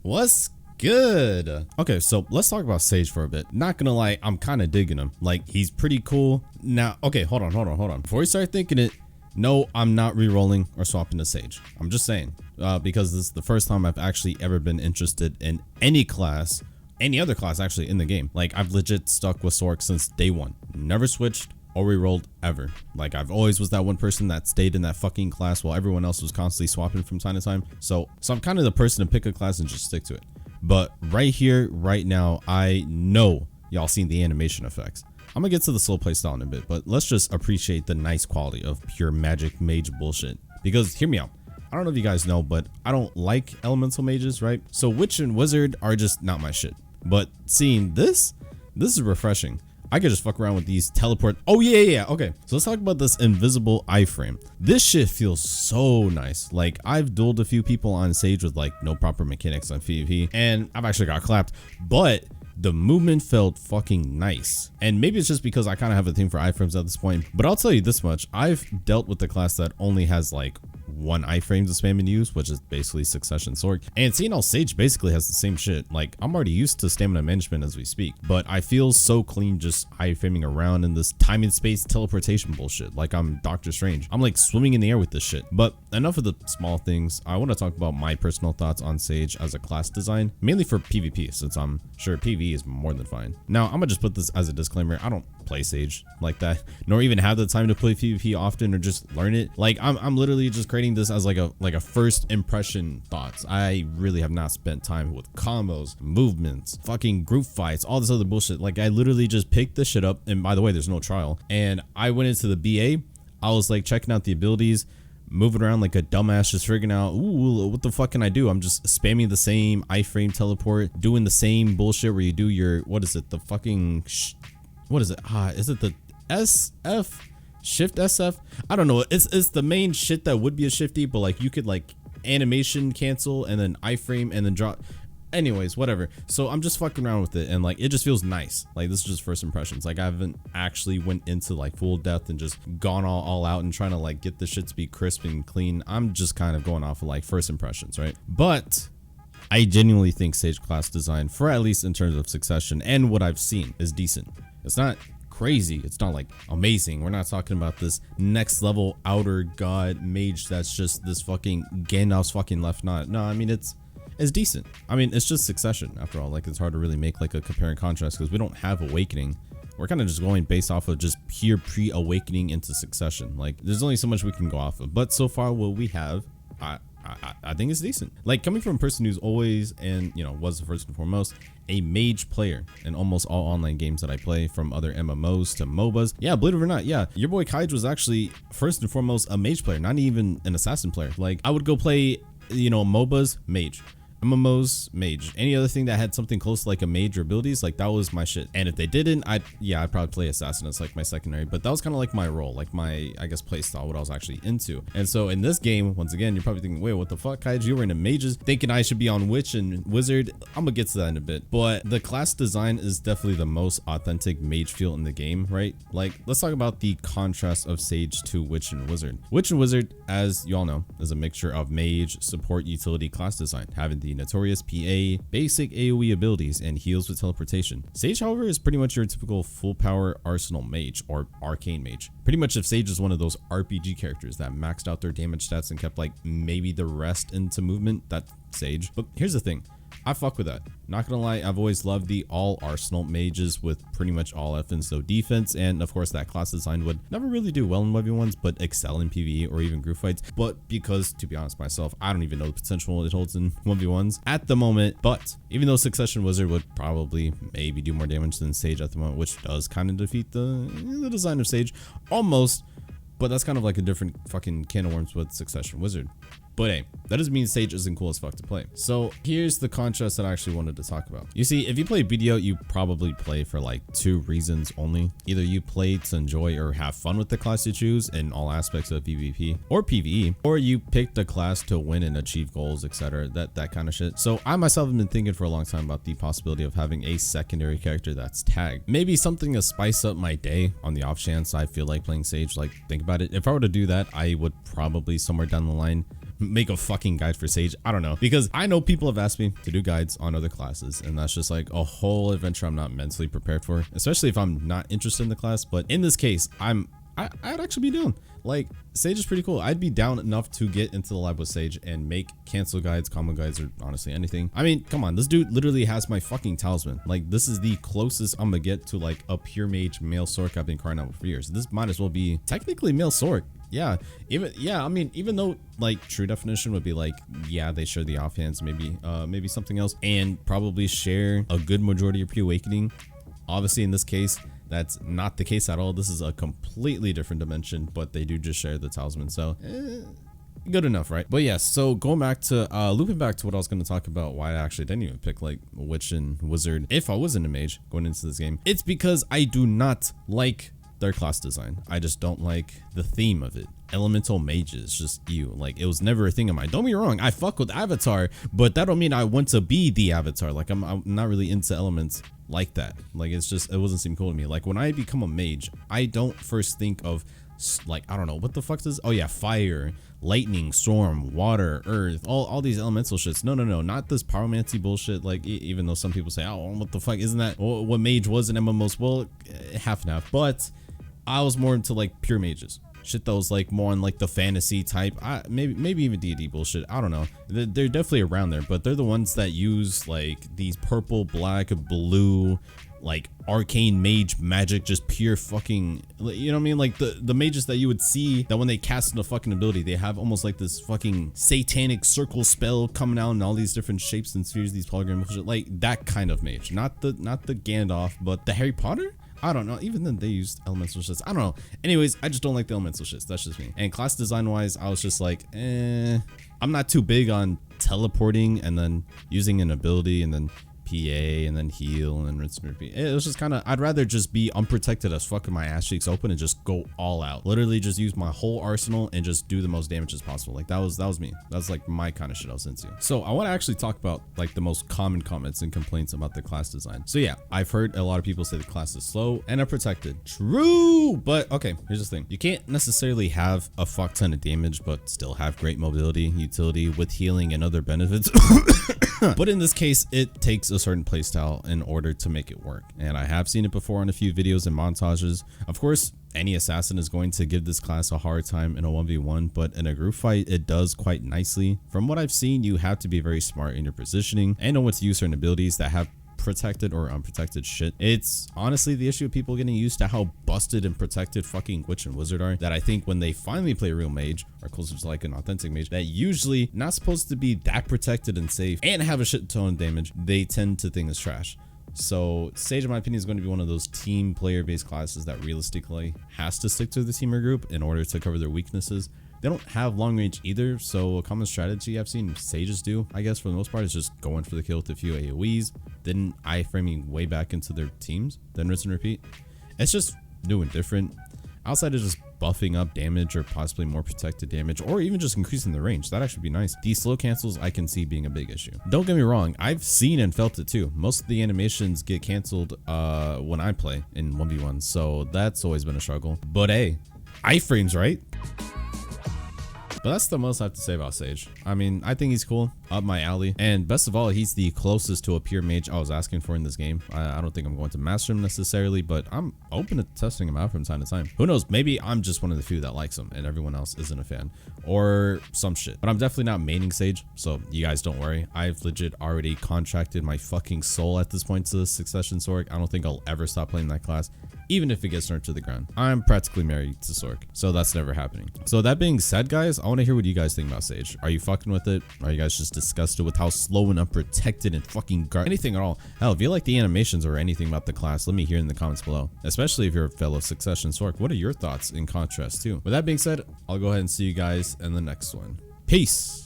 What's good? Okay, so let's talk about Sage for a bit. Not gonna lie, I'm kind of digging him. Like, he's pretty cool. Now, okay, hold on. Before you start thinking it, no, I'm not re-rolling or swapping to Sage. I'm just saying, because this is the first time I've actually ever been interested in any class, any other class actually in the game. Like, I've legit stuck with Sork since day one. Never switched or re-rolled ever. Like, I've always was that one person that stayed in that fucking class while everyone else was constantly swapping from time to time. So I'm kind of the person to pick a class and just stick to it. But right here, right now, I know y'all seen the animation effects. I'm gonna get to the slow play style in a bit, but let's just appreciate the nice quality of pure magic mage bullshit. Because hear me out. I don't know if you guys know, but I don't like elemental mages, right? So witch and wizard are just not my shit. But seeing this is refreshing. I could just fuck around with these teleport. Oh yeah. Okay, so let's talk about this invisible iframe. This shit feels so nice. Like, I've dueled a few people on Sage with like no proper mechanics on PvP, and I've actually got clapped, but the movement felt fucking nice. And maybe it's just because I kind of have a thing for iframes at this point, but I'll tell you this much. I've dealt with the class that only has like one iframe to spam and use, which is basically Succession Sork. And seeing how Sage basically has the same shit, like, I'm already used to stamina management as we speak, but I feel so clean just iframing around in this time and space teleportation bullshit. Like I'm Doctor Strange. I'm like swimming in the air with this shit. But enough of the small things. I want to talk about my personal thoughts on Sage as a class design, mainly for PvP, since I'm sure PvE is more than fine. Now, I'm gonna just put this as a disclaimer. I don't play Sage like that, nor even have the time to play PvP often or just learn it. Like, I'm literally just creating this as like a first impression thoughts. I really have not spent time with combos, movements, fucking group fights, all this other bullshit. Like, I literally just picked this shit up, and by the way, there's no trial, and I went into the BA. I was like checking out the abilities, moving around like a dumbass, just figuring out, ooh, what the fuck can I do? I'm just spamming the same iframe teleport, doing the same bullshit where you do your, what is it, the fucking what is it? Is it the SF? Shift SF? I don't know. It's the main shit that would be a shifty, but like you could like animation cancel and then iframe and then drop. Anyways, whatever. So I'm just fucking around with it, and like it just feels nice. Like, this is just first impressions. Like, I haven't actually went into like full depth and just gone all out and trying to like get the shit to be crisp and clean. I'm just kind of going off of like first impressions, right? But I genuinely think Sage class design, for at least in terms of Succession and what I've seen, is decent. It's not crazy, it's not like amazing. We're not talking about this next level outer god mage that's just this fucking Gandalf's fucking left nod. No, I mean, it's decent. I mean, it's just Succession after all. Like, it's hard to really make like a compare and contrast because we don't have Awakening. We're kind of just going based off of just pure pre-Awakening into Succession. Like, there's only so much we can go off of, but so far what we have, I think it's decent. Like, coming from a person who's always, and you know, was the first and foremost a mage player in almost all online games that I play, from other MMOs to MOBAs. Yeah, believe it or not, yeah, your boy Kaiju was actually first and foremost a mage player, not even an assassin player. Like, I would go play, you know, MOBAs, mage. MMOs, mage. Any other thing that had something close to like a mage or abilities, like that was my shit. And if they didn't, I'd probably play assassin as like my secondary, but that was kind of like my role, like my, I guess, play style, what I was actually into. And so in this game, once again, you're probably thinking, wait, what the fuck, Kaiju? You were into mages, thinking I should be on witch and wizard. I'm gonna get to that in a bit, but the class design is definitely the most authentic mage feel in the game, right? Like, let's talk about the contrast of Sage to witch and wizard. Witch and wizard, as you all know, is a mixture of mage, support, utility, class design, having the notorious PA, basic AoE abilities, and heals with teleportation. Sage, however, is pretty much your typical full power arsenal mage or arcane mage. Pretty much if Sage is one of those RPG characters that maxed out their damage stats and kept like maybe the rest into movement, that's Sage. But here's the thing, I fuck with that. Not gonna lie, I've always loved the all arsenal mages with pretty much all offense, so defense, and of course that class design would never really do well in 1v1s, but excel in PvE or even group fights. But because, to be honest myself, I don't even know the potential it holds in 1v1s at the moment. But even though Succession Wizard would probably maybe do more damage than Sage at the moment, which does kind of defeat the design of Sage almost, but that's kind of like a different fucking can of worms with Succession Wizard. But hey, that doesn't mean Sage isn't cool as fuck to play. So here's the contrast that I actually wanted to talk about. You see, if you play BDO, you probably play for like two reasons only. Either you play to enjoy or have fun with the class you choose in all aspects of PvP or PvE, or you pick the class to win and achieve goals, etc. That kind of shit. So I myself have been thinking for a long time about the possibility of having a secondary character that's tagged. Maybe something to spice up my day on the off chance I feel like playing Sage. Like, think about it. If I were to do that, I would probably somewhere down the line make a fucking guide for Sage. I don't know, because I know people have asked me to do guides on other classes, and that's just like a whole adventure I'm not mentally prepared for, especially if I'm not interested in the class. But in this case, I'd actually be down. Like, Sage is pretty cool. I'd be down enough to get into the lab with Sage and make cancel guides, combo guides, or honestly anything. I mean, come on, this dude literally has my fucking talisman. Like, this is the closest I'm gonna get to like a pure mage male Sork I've been crying out for years. This might as well be technically male Sork. Yeah, I mean, even though like true definition would be like, yeah, they share the offhands, maybe something else, and probably share a good majority of pre-awakening. Obviously, in this case, that's not the case at all. This is a completely different dimension, but they do just share the talisman. So good enough, right? But yes, so going back to looping back to what I was going to talk about, why I actually didn't even pick like witch and wizard if I wasn't a mage going into this game. It's because I do not like their class design. I just don't like the theme of it. Elemental mages, just you. Like, it was never a thing of mine. Don't be wrong, I fuck with Avatar, but that don't mean I want to be the Avatar. Like, I'm not really into elements like that. Like, it's just, it wasn't seem cool to me. Like, when I become a mage, I don't first think of like, I don't know what the fuck is. Oh yeah, fire, lightning, storm, water, earth, all these elemental shits. No, not this pyromancy bullshit. Like, even though some people say, oh, what the fuck, isn't that what mage was in MMOs? Well, half and half. But I was more into like pure mages, shit that was like more on like the fantasy type, maybe even D&D bullshit. I don't know, they're definitely around there, but they're the ones that use like these purple, black, blue, like arcane mage magic, just pure fucking, you know what I mean? Like the mages that you would see that when they cast a fucking ability, they have almost like this fucking satanic circle spell coming out in all these different shapes and spheres, these polygram bullshit, like that kind of mage. Not the Gandalf, but the Harry Potter. I don't know. Even then they used elemental shits. I don't know. Anyways, I just don't like the elemental shits. That's just me. And class design wise, I was just like, I'm not too big on teleporting and then using an ability and then PA and then heal and then rinse and repeat. It was just kind of, I'd rather just be unprotected as fuck with my ass cheeks open and just go all out. Literally just use my whole arsenal and just do the most damage as possible. Like that was me. That's like my kind of shit I was into. So I want to actually talk about like the most common comments and complaints about the class design. So yeah, I've heard a lot of people say the class is slow and unprotected. True, but okay, here's the thing. You can't necessarily have a fuck ton of damage but still have great mobility, utility with healing and other benefits. But in this case, it takes a certain playstyle in order to make it work. And I have seen it before in a few videos and montages. Of course, any assassin is going to give this class a hard time in a 1v1, but in a group fight, it does quite nicely. From what I've seen, you have to be very smart in your positioning and know what to use certain abilities that have protected or unprotected shit. It's honestly the issue of people getting used to how busted and protected fucking witch and wizard are, that I think when they finally play a real mage or closer to like an authentic mage that usually not supposed to be that protected and safe and have a shit ton of damage, they tend to think is trash. So Sage, in my opinion, is going to be one of those team player based classes that realistically has to stick to the team or group in order to cover their weaknesses. They don't have long range either, so a common strategy I've seen sages do, I guess for the most part, is just going for the kill with a few AoEs, then iframing way back into their teams, then rinse and repeat. It's just new and different. Outside of just buffing up damage or possibly more protected damage, or even just increasing the range, that'd actually be nice. These slow cancels I can see being a big issue. Don't get me wrong, I've seen and felt it too. Most of the animations get canceled when I play in 1v1, so that's always been a struggle. But hey, iframes, right? But that's the most I have to say about Sage. I mean, I think he's cool, up my alley, and best of all, he's the closest to a pure mage I was asking for in this game. I don't think I'm going to master him necessarily, but I'm open to testing him out from time to time. Who knows, maybe I'm just one of the few that likes him and everyone else isn't a fan, or some shit. But I'm definitely not maining Sage, so you guys don't worry. I've legit already contracted my fucking soul at this point to Succession Sork. I don't think I'll ever stop playing that class, even if it gets nerfed to the ground. I'm practically married to Sork, so that's never happening. So that being said, guys, I want to hear what you guys think about Sage. Are you fucking with it? Are you guys just disgusted with how slow and unprotected and fucking anything at all? Hell, if you like the animations or anything about the class, let me hear in the comments below. Especially if you're a fellow Succession Sork, what are your thoughts in contrast too? With that being said, I'll go ahead and see you guys in the next one. Peace.